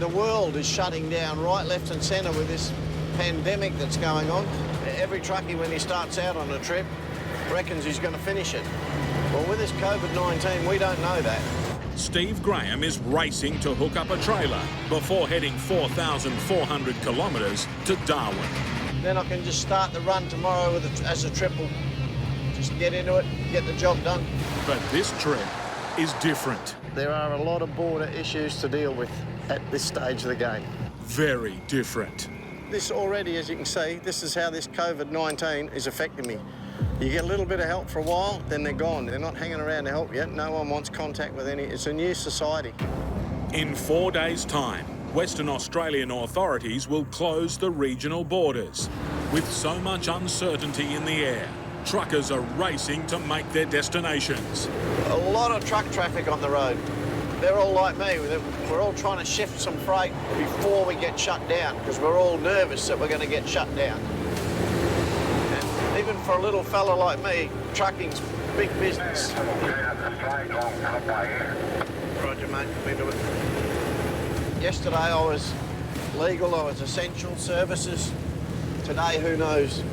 The world is shutting down right, left and centre with this pandemic that's going on. Every truckie, when he starts out on a trip, reckons he's going to finish it. Well, with this COVID-19, we don't know that. Steve Graham is racing to hook up a trailer before heading 4,400 kilometres to Darwin. Then I can just start the run tomorrow as a triple. Just get into it, get the job done. But this trip is different. There are a lot of border issues to deal with at this stage of the game. Very different. This already, as you can see, this is how this COVID-19 is affecting me. You get a little bit of help for a while, then they're gone. They're not hanging around to help you. No one wants contact with any. It's a new society. In 4 days' time, Western Australian authorities will close the regional borders. With so much uncertainty in the air, truckers are racing to make their destinations. A lot of truck traffic on the road. They're all like me. We're all trying to shift some freight before we get shut down because we're all nervous that we're going to get shut down. And even for a little fella like me, trucking's big business. Roger, mate. We do it. Yesterday I was legal, I was essential services. Today, who knows?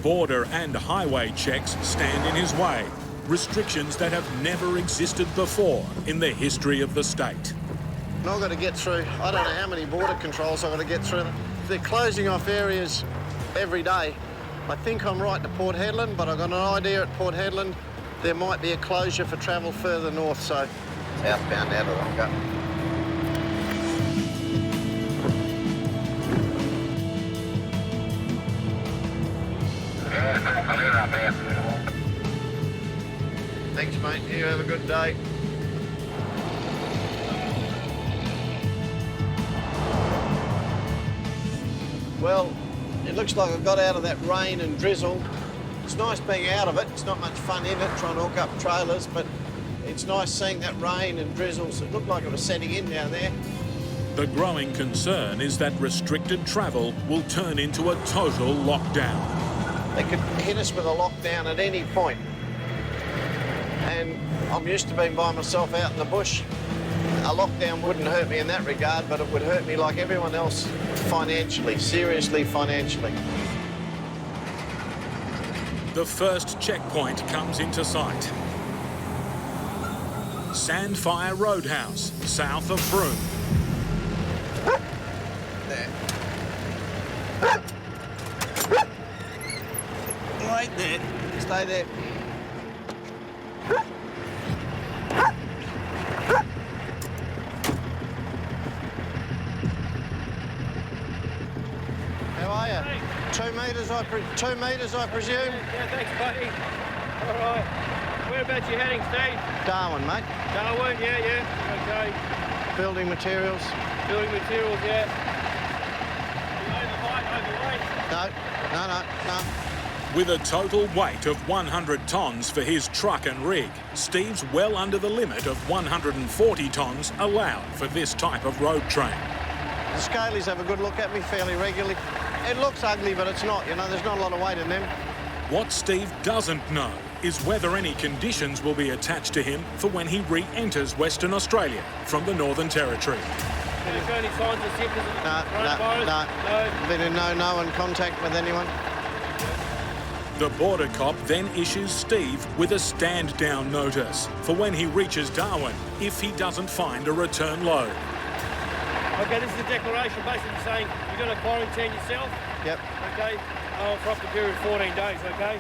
Border and highway checks stand in his way. Restrictions that have never existed before in the history of the state. And I've got to get through, I don't know how many border controls I've got to get through. They're closing off areas every day. I think I'm right to Port Hedland, but I've got an idea at Port Hedland there might be a closure for travel further north, so southbound out of Wonga. Thanks, mate. You have a good day. Well, it looks like I got out of that rain and drizzle. It's nice being out of it. It's not much fun in it, trying to hook up trailers, but it's nice seeing that rain and drizzle. So it looked like it was setting in down there. The growing concern is that restricted travel will turn into a total lockdown. They could hit us with a lockdown at any point. And I'm used to being by myself out in the bush. A lockdown wouldn't hurt me in that regard, but it would hurt me like everyone else financially, seriously financially. The first checkpoint comes into sight. Sandfire Roadhouse, south of Broome. There. Right there. Stay there. How are you? Hey. 2 metres, 2 metres, I presume? Yeah, thanks, buddy. All right. Whereabouts you heading, Steve? Darwin, mate. Darwin, yeah. Okay. Building materials. Building materials, yeah. Are you overweight, overweight? No. With a total weight of 100 tonnes for his truck and rig, Steve's well under the limit of 140 tonnes allowed for this type of road train. The scalies have a good look at me fairly regularly. It looks ugly, but it's not, you know, there's not a lot of weight in them. What Steve doesn't know is whether any conditions will be attached to him for when he re-enters Western Australia from the Northern Territory. Did you show any signs of symptoms of coronavirus? No. Been in no one contact with anyone. The border cop then issues Steve with a stand-down notice for when he reaches Darwin if he doesn't find a return load. Okay, this is a declaration basically saying you're going to quarantine yourself. Yep. Okay, for up to a period of 14 days, okay?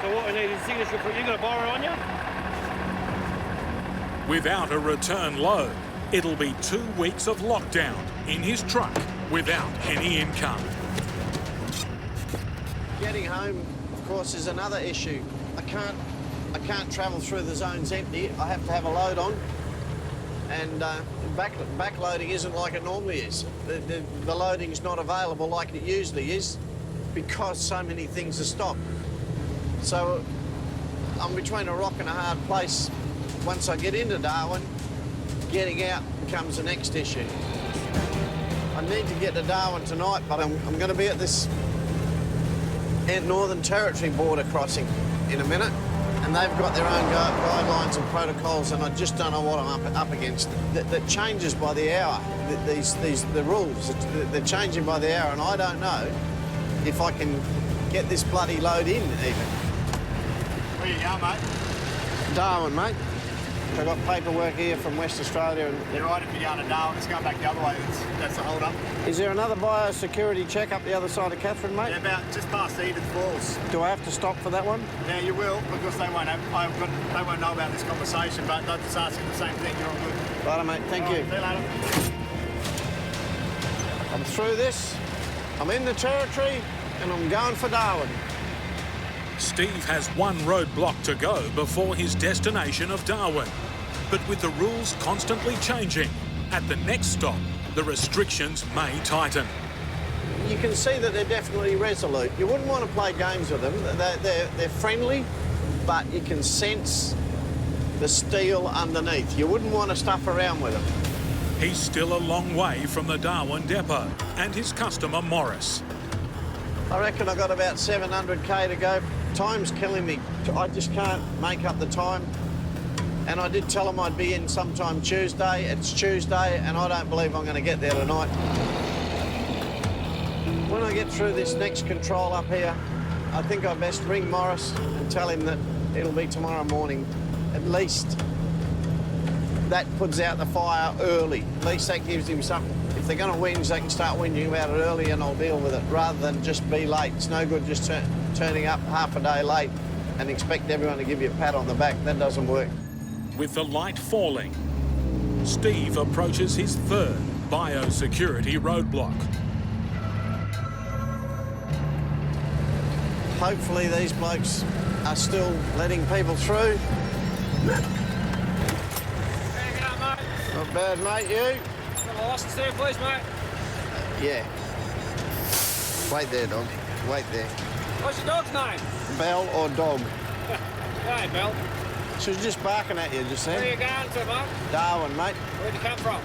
So what we need is a signature for you. Got a borrow on you? Without a return load, it'll be 2 weeks of lockdown in his truck without any income. Getting home, of course, is another issue. I can't travel through the zones empty. I have to have a load on. And backloading isn't like it normally is. The loading's not available like it usually is because so many things are stopped. So I'm between a rock and a hard place. Once I get into Darwin, getting out becomes the next issue. I need to get to Darwin tonight, but I'm going to be at this Northern Territory border crossing in a minute. and they've got their own guidelines and protocols, and I just don't know what I'm up against. That changes by the hour. The rules, they're changing by the hour, and I don't know if I can get this bloody load in even. Where you going, mate? Darwin, mate. I've got paperwork here from West Australia. And You're right if you're going to Darwin. It's going back the other way. That's the hold up. is there another biosecurity check up the other side of Catherine, mate? Yeah, about just past Edith Falls. Do I have to stop for that one? Yeah, you will, because they won't know about this conversation, but they're just asking the same thing. You're all good. Righto, mate. Thank you. See you later. I'm through this. I'm in the territory, and I'm going for Darwin. Steve has one roadblock to go before his destination of Darwin. But with the rules constantly changing, at the next stop, the restrictions may tighten. You can see that they're definitely resolute. You wouldn't want to play games with them. They're friendly, but you can sense the steel underneath. You wouldn't want to stuff around with them. He's still a long way from the Darwin depot and his customer, Morris. I reckon I got about 700k to go. Time's killing me. I just can't make up the time. And I did tell them I'd be in sometime Tuesday. It's Tuesday, and I don't believe I'm going to get there tonight. When I get through this next control up here, I think I best ring Morris and tell him that it'll be tomorrow morning. At least that puts out the fire early. At least that gives him something. If they're going to whinge, they can start whinging about it early, and I'll deal with it, rather than just be late. It's no good just turning up half a day late and expect everyone to give you a pat on the back. That doesn't work. With the light falling, Steve approaches his third biosecurity roadblock. Hopefully these blokes are still letting people through. Not bad, mate, you? Got a license there, please, mate. Yeah. Wait there, dog. Wait there. What's your dog's name? Bell or dog? Hey, Bell. She was just barking at you just Where are you then. going to, mate? Darwin, mate. Where'd you come from?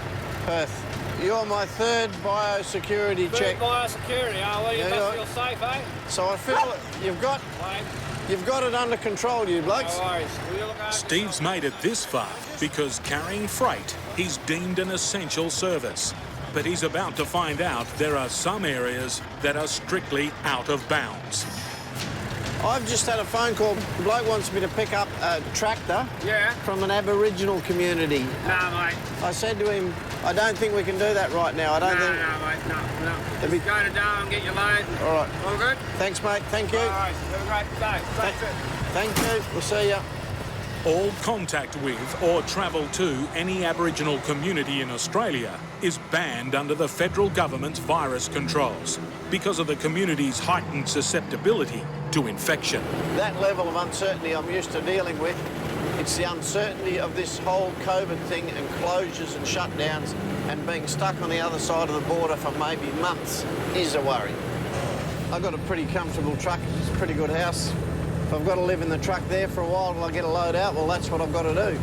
Perth. You're my third biosecurity check. Biosecurity. Oh, well, you Yeah, must yeah. feel safe, eh? So I feel you've got it under control, you blokes. No worries. Will you look after Steve's made it this far because carrying freight is deemed an essential service. But he's about to find out there are some areas that are strictly out of bounds. I've just had a phone call. The bloke wants me to pick up a tractor Yeah? from an Aboriginal community. No, mate. I said to him, I don't think we can do that right now. I don't think... No, mate. No. It'd be- Go to Darwin, get your load. All right. All good? Thanks, mate. Thank you. All right. Have a great day. Safe trip. Thank you. We'll see you. All contact with or travel to any Aboriginal community in Australia is banned under the federal government's virus controls because of the community's heightened susceptibility to infection. That level of uncertainty I'm used to dealing with. It's the uncertainty of this whole COVID thing and closures and shutdowns and being stuck on the other side of the border for maybe months is a worry. I've got a pretty comfortable truck. It's a pretty good house. If I've got to live in the truck there for a while till I get a load out, well, that's what I've got to do.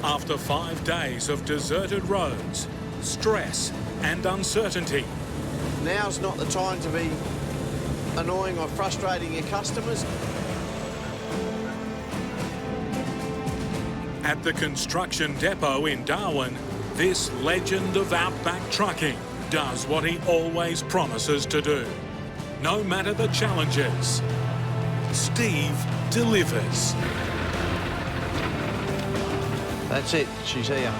After 5 days of deserted roads, stress and uncertainty, Now's not the time to be annoying or frustrating your customers. at the construction depot in Darwin, this legend of Outback Trucking does what he always promises to do. No matter the challenges, Steve delivers. That's it, she's here.